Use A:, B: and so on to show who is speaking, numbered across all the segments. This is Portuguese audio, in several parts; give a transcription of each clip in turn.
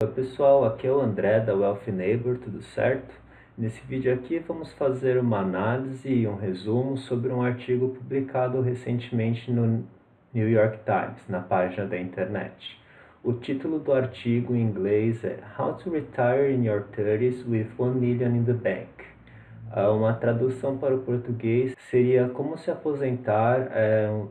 A: Oi pessoal, aqui é o André da Wealth Neighbor, tudo certo? Nesse vídeo aqui vamos fazer uma análise e um resumo sobre um artigo publicado recentemente no New York Times, na página da internet. O título do artigo em inglês é How to Retire in Your 30s with 1 Million in the Bank. Uma tradução para o português seria como se aposentar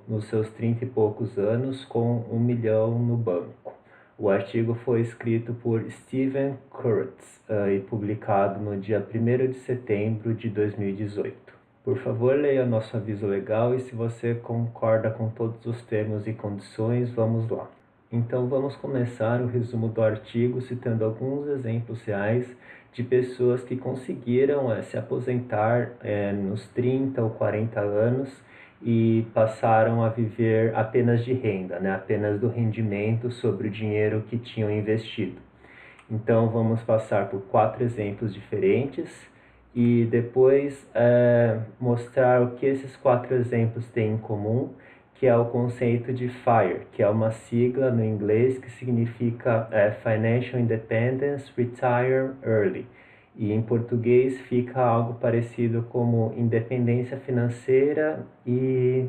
A: nos seus 30 e poucos anos com 1 milhão no banco. O artigo foi escrito por Steven Kurtz e publicado no dia 1º de setembro de 2018. Por favor, leia nosso aviso legal e se você concorda com todos os termos e condições, vamos lá. Então vamos começar o resumo do artigo citando alguns exemplos reais de pessoas que conseguiram se aposentar nos 30 ou 40 anos e passaram a viver apenas de renda, apenas do rendimento sobre o dinheiro que tinham investido. Então vamos passar por 4 exemplos diferentes e depois mostrar o que esses 4 exemplos têm em comum, que é o conceito de FIRE, que é uma sigla no inglês que significa Financial Independence Retire Early. E em português fica algo parecido como independência financeira e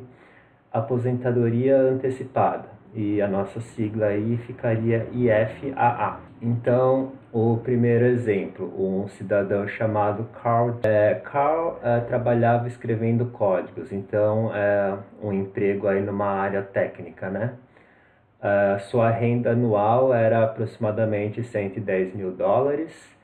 A: aposentadoria antecipada. E a nossa sigla aí ficaria IFAA. Então, o primeiro exemplo, um cidadão chamado Carl. Carl trabalhava escrevendo códigos, então um emprego aí numa área técnica, né? Sua renda anual era aproximadamente $110.000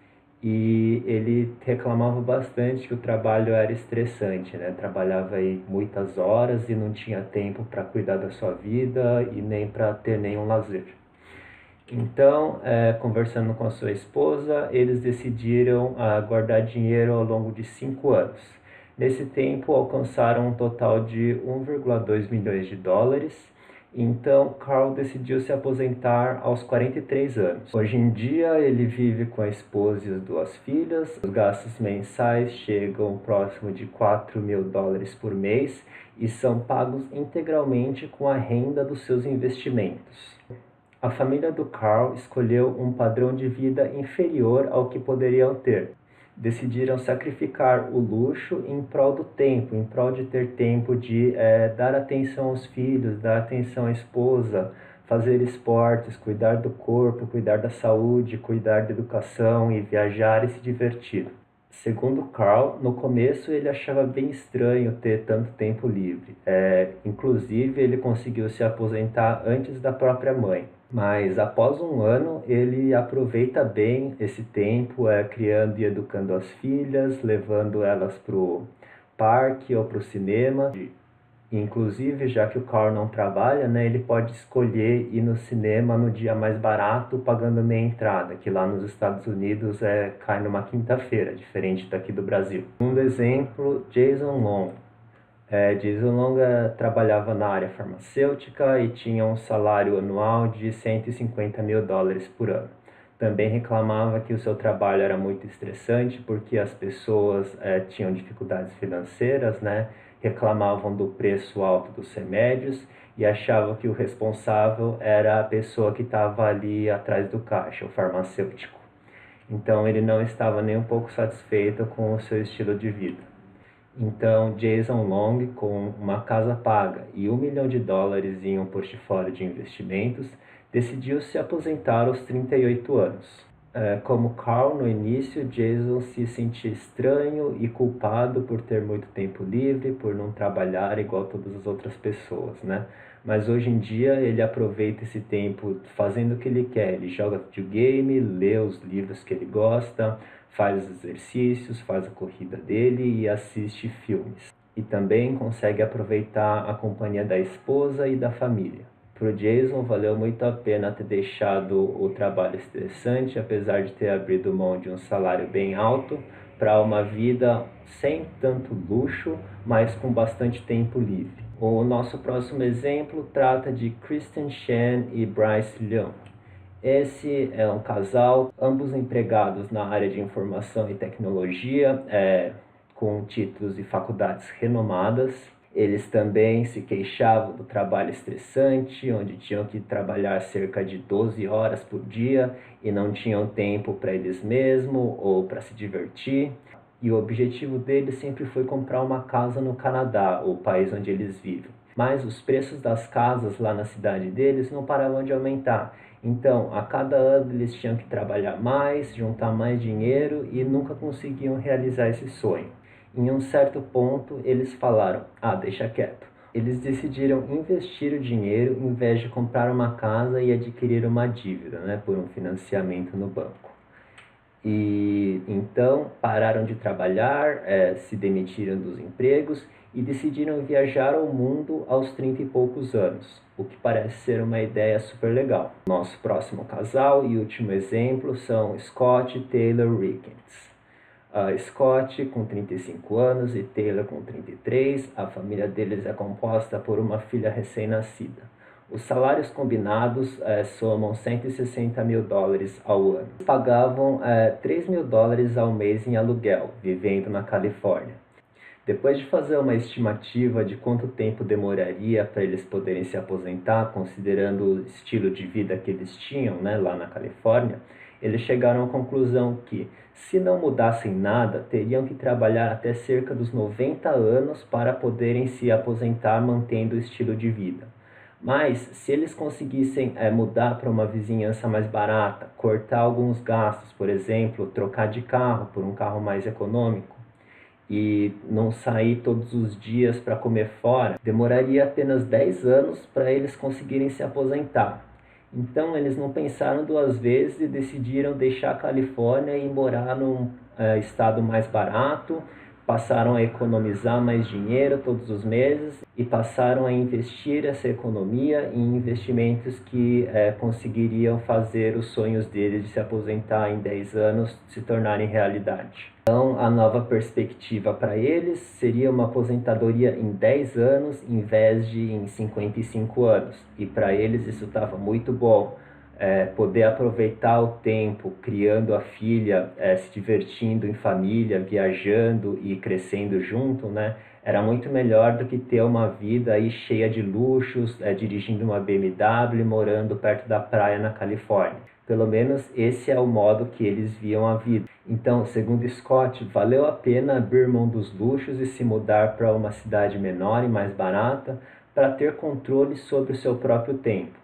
A: e ele reclamava bastante que o trabalho era estressante, né? Trabalhava aí muitas horas e não tinha tempo para cuidar da sua vida e nem para ter nenhum lazer. Então, conversando com a sua esposa, eles decidiram guardar dinheiro ao longo de 5 anos. Nesse tempo, alcançaram um total de 1,2 milhões de dólares. Então, Carl decidiu se aposentar aos 43 anos. Hoje em dia, ele vive com a esposa e as 2 filhas. Os gastos mensais chegam próximo de $4.000 por mês e são pagos integralmente com a renda dos seus investimentos. A família do Carl escolheu um padrão de vida inferior ao que poderiam ter. Decidiram sacrificar o luxo em prol do tempo, em prol de ter tempo de dar atenção aos filhos, dar atenção à esposa, fazer esportes, cuidar do corpo, cuidar da saúde, cuidar da educação e viajar e se divertir. Segundo Carl, no começo ele achava bem estranho ter tanto tempo livre. Inclusive, ele conseguiu se aposentar antes da própria mãe. Mas após um ano, ele aproveita bem esse tempo, criando e educando as filhas, levando elas para o parque ou para o cinema. Inclusive, já que o Carl não trabalha, ele pode escolher ir no cinema no dia mais barato, pagando meia entrada, que lá nos Estados Unidos cai numa quinta-feira, diferente daqui do Brasil. Um exemplo, Jason Long. Jason Long trabalhava na área farmacêutica e tinha um salário anual de $150.000 por ano. Também reclamava que o seu trabalho era muito estressante porque as pessoas tinham dificuldades financeiras, reclamavam do preço alto dos remédios e achavam que o responsável era a pessoa que estava ali atrás do caixa, o farmacêutico. Então ele não estava nem um pouco satisfeito com o seu estilo de vida. Então Jason Long, com uma casa paga e $1 milhão em um portfólio de investimentos, decidiu se aposentar aos 38 anos. Como Carl no início, Jason se sentia estranho e culpado por ter muito tempo livre, por não trabalhar igual todas as outras pessoas, Mas hoje em dia ele aproveita esse tempo fazendo o que ele quer. Ele joga videogame, lê os livros que ele gosta, faz os exercícios, faz a corrida dele e assiste filmes. E também consegue aproveitar a companhia da esposa e da família. Para o Jason, valeu muito a pena ter deixado o trabalho estressante, apesar de ter abrido mão de um salário bem alto, para uma vida sem tanto luxo, mas com bastante tempo livre. O nosso próximo exemplo trata de Kristen Chen e Bryce Leung. Esse é um casal, ambos empregados na área de informação e tecnologia, com títulos de faculdades renomadas. Eles também se queixavam do trabalho estressante, onde tinham que trabalhar cerca de 12 horas por dia e não tinham tempo para eles mesmos ou para se divertir. E o objetivo deles sempre foi comprar uma casa no Canadá, o país onde eles vivem. Mas os preços das casas lá na cidade deles não paravam de aumentar. Então, a cada ano eles tinham que trabalhar mais, juntar mais dinheiro e nunca conseguiam realizar esse sonho. Em um certo ponto, eles falaram: ah, deixa quieto. Eles decidiram investir o dinheiro em vez de comprar uma casa e adquirir uma dívida, né, por um financiamento no banco. E então pararam de trabalhar, se demitiram dos empregos e decidiram viajar ao mundo aos 30 e poucos anos, o que parece ser uma ideia super legal. Nosso próximo casal e último exemplo são Scott e Taylor Rickens. Scott com 35 anos e Taylor com 33, a família deles é composta por uma filha recém-nascida. Os salários combinados somam $160 mil ao ano. Pagavam $3 mil ao mês em aluguel, vivendo na Califórnia. Depois de fazer uma estimativa de quanto tempo demoraria para eles poderem se aposentar, considerando o estilo de vida que eles tinham, né, lá na Califórnia, eles chegaram à conclusão que, se não mudassem nada, teriam que trabalhar até cerca dos 90 anos para poderem se aposentar mantendo o estilo de vida. Mas, se eles conseguissem mudar para uma vizinhança mais barata, cortar alguns gastos, por exemplo, trocar de carro por um carro mais econômico, e não sair todos os dias para comer fora, demoraria apenas 10 anos para eles conseguirem se aposentar. Então eles não pensaram duas vezes e decidiram deixar a Califórnia e morar num estado mais barato, passaram a economizar mais dinheiro todos os meses e passaram a investir essa economia em investimentos que conseguiriam fazer os sonhos deles de se aposentar em 10 anos se tornarem realidade. Então, a nova perspectiva para eles seria uma aposentadoria em 10 anos em vez de em 55 anos. E para eles isso estava muito bom. Poder aproveitar o tempo criando a filha, se divertindo em família, viajando e crescendo junto, né? Era muito melhor do que ter uma vida aí cheia de luxos, dirigindo uma BMW, morando perto da praia na Califórnia. Pelo menos esse é o modo que eles viam a vida. Então, segundo Scott, valeu a pena abrir mão dos luxos e se mudar para uma cidade menor e mais barata para ter controle sobre o seu próprio tempo.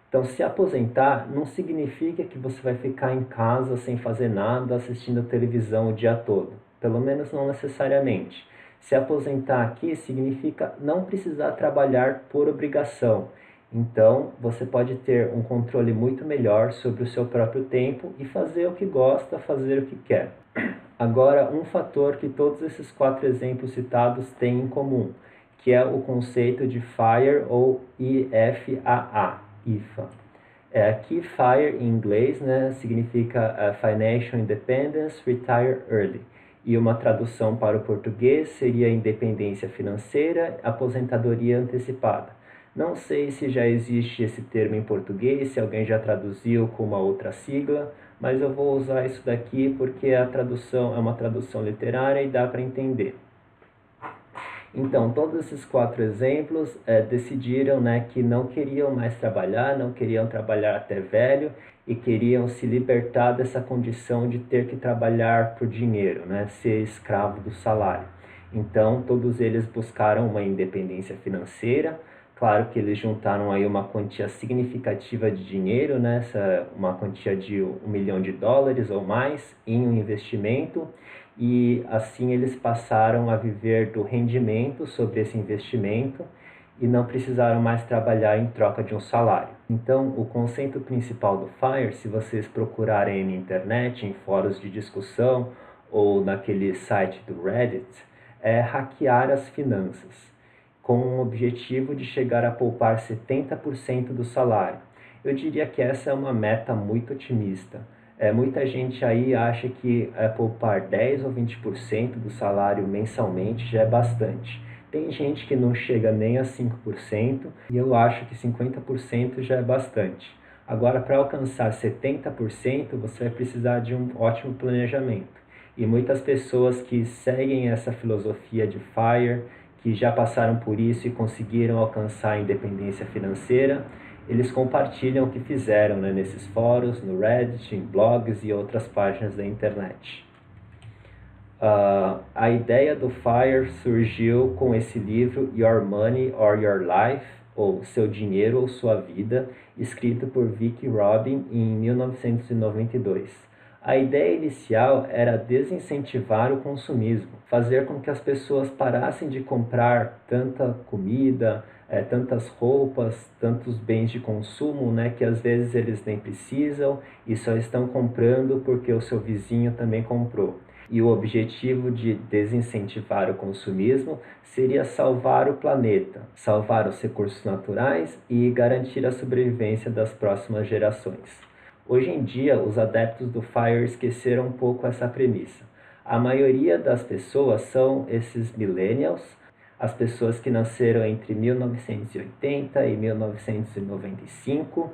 A: Então, se aposentar não significa que você vai ficar em casa sem fazer nada, assistindo televisão o dia todo. Pelo menos não necessariamente. Se aposentar aqui significa não precisar trabalhar por obrigação. Então, você pode ter um controle muito melhor sobre o seu próprio tempo e fazer o que gosta, fazer o que quer. Agora, um fator que todos esses 4 exemplos citados têm em comum, que é o conceito de FIRE ou IFAA. IFA. Aqui, FIRE em inglês, né, significa Financial Independence, Retire Early. E uma tradução para o português seria independência financeira, aposentadoria antecipada. Não sei se já existe esse termo em português, se alguém já traduziu com uma outra sigla, mas eu vou usar isso daqui porque a tradução é uma tradução literária e dá para entender. Então, todos esses 4 exemplos decidiram, né, que não queriam mais trabalhar, não queriam trabalhar até velho e queriam se libertar dessa condição de ter que trabalhar por dinheiro, né, ser escravo do salário. Então, todos eles buscaram uma independência financeira. Claro que eles juntaram aí uma quantia significativa de dinheiro, né, uma quantia de $1 milhão ou mais em um investimento. E assim eles passaram a viver do rendimento sobre esse investimento e não precisaram mais trabalhar em troca de um salário. Então, o conceito principal do FIRE, se vocês procurarem na internet, em fóruns de discussão ou naquele site do Reddit, é hackear as finanças, com o objetivo de chegar a poupar 70% do salário. Eu diria que essa é uma meta muito otimista. Muita gente aí acha que poupar 10 ou 20% do salário mensalmente já é bastante. Tem gente que não chega nem a 5% e eu acho que 50% já é bastante. Agora, para alcançar 70%, você vai precisar de um ótimo planejamento. E muitas pessoas que seguem essa filosofia de FIRE, que já passaram por isso e conseguiram alcançar a independência financeira, eles compartilham o que fizeram, né, nesses fóruns, no Reddit, em blogs e outras páginas da internet. A ideia do FIRE surgiu com esse livro Your Money or Your Life, ou Seu Dinheiro ou Sua Vida, escrito por Vicki Robin em 1992. A ideia inicial era desincentivar o consumismo, fazer com que as pessoas parassem de comprar tanta comida, tantas roupas, tantos bens de consumo, né, que às vezes eles nem precisam e só estão comprando porque o seu vizinho também comprou. E o objetivo de desincentivar o consumismo seria salvar o planeta, salvar os recursos naturais e garantir a sobrevivência das próximas gerações. Hoje em dia, os adeptos do FIRE esqueceram um pouco essa premissa. A maioria das pessoas são esses millennials, as pessoas que nasceram entre 1980 e 1995,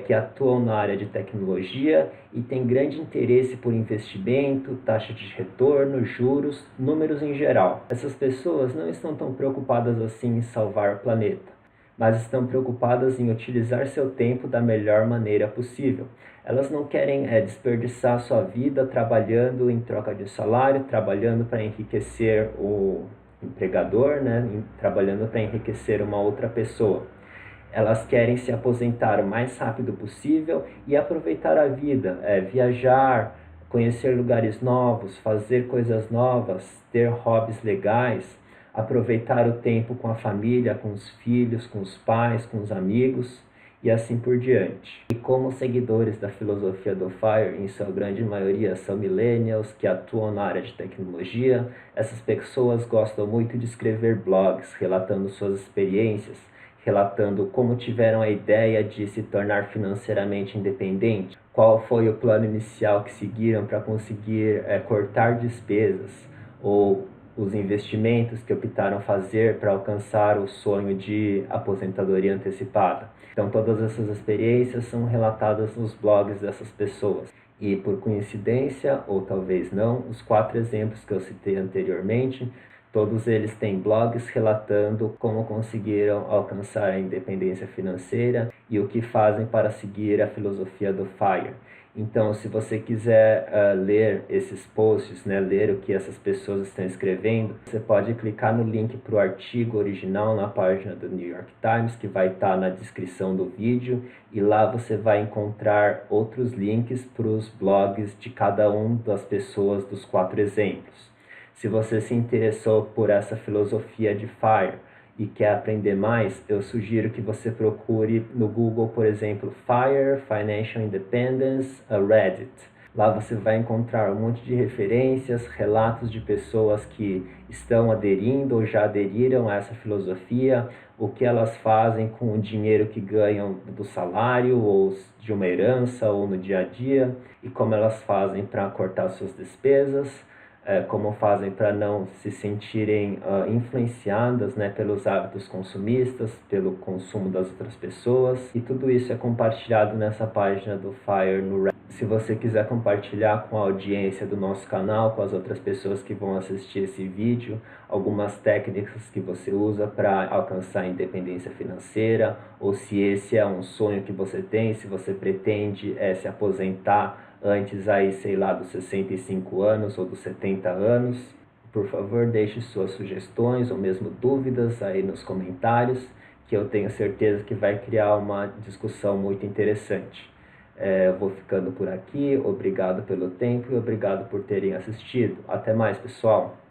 A: que atuam na área de tecnologia e têm grande interesse por investimento, taxa de retorno, juros, números em geral. Essas pessoas não estão tão preocupadas assim em salvar o planeta, mas estão preocupadas em utilizar seu tempo da melhor maneira possível. Elas não querem desperdiçar sua vida trabalhando em troca de salário, trabalhando para enriquecer o empregador, né? Trabalhando para enriquecer uma outra pessoa. Elas querem se aposentar o mais rápido possível e aproveitar a vida, viajar, conhecer lugares novos, fazer coisas novas, ter hobbies legais, aproveitar o tempo com a família, com os filhos, com os pais, com os amigos e assim por diante. E como seguidores da filosofia do FIRE, em sua grande maioria são millennials que atuam na área de tecnologia, essas pessoas gostam muito de escrever blogs relatando suas experiências, relatando como tiveram a ideia de se tornar financeiramente independente, qual foi o plano inicial que seguiram para conseguir cortar despesas, ou os investimentos que optaram fazer para alcançar o sonho de aposentadoria antecipada. Então todas essas experiências são relatadas nos blogs dessas pessoas. E por coincidência, ou talvez não, os 4 exemplos que eu citei anteriormente, todos eles têm blogs relatando como conseguiram alcançar a independência financeira e o que fazem para seguir a filosofia do FIRE. Então, se você quiser ler esses posts, né, ler o que essas pessoas estão escrevendo, você pode clicar no link para o artigo original na página do New York Times, que vai estar na descrição do vídeo, e lá você vai encontrar outros links para os blogs de cada um das pessoas dos 4 exemplos. Se você se interessou por essa filosofia de FIRE e quer aprender mais, eu sugiro que você procure no Google, por exemplo, FIRE, Financial Independence, Reddit. Lá você vai encontrar um monte de referências, relatos de pessoas que estão aderindo ou já aderiram a essa filosofia, o que elas fazem com o dinheiro que ganham do salário ou de uma herança ou no dia a dia, e como elas fazem para cortar suas despesas, como fazem para não se sentirem influenciadas, né, pelos hábitos consumistas, pelo consumo das outras pessoas. E tudo isso é compartilhado nessa página do FIRE no Reddit. Se você quiser compartilhar com a audiência do nosso canal, com as outras pessoas que vão assistir esse vídeo, algumas técnicas que você usa para alcançar a independência financeira, ou se esse é um sonho que você tem, se você pretende se aposentar antes aí, sei lá, dos 65 anos ou dos 70 anos, por favor, deixe suas sugestões ou mesmo dúvidas aí nos comentários, que eu tenho certeza que vai criar uma discussão muito interessante. Eu vou ficando por aqui, obrigado pelo tempo e obrigado por terem assistido. Até mais, pessoal!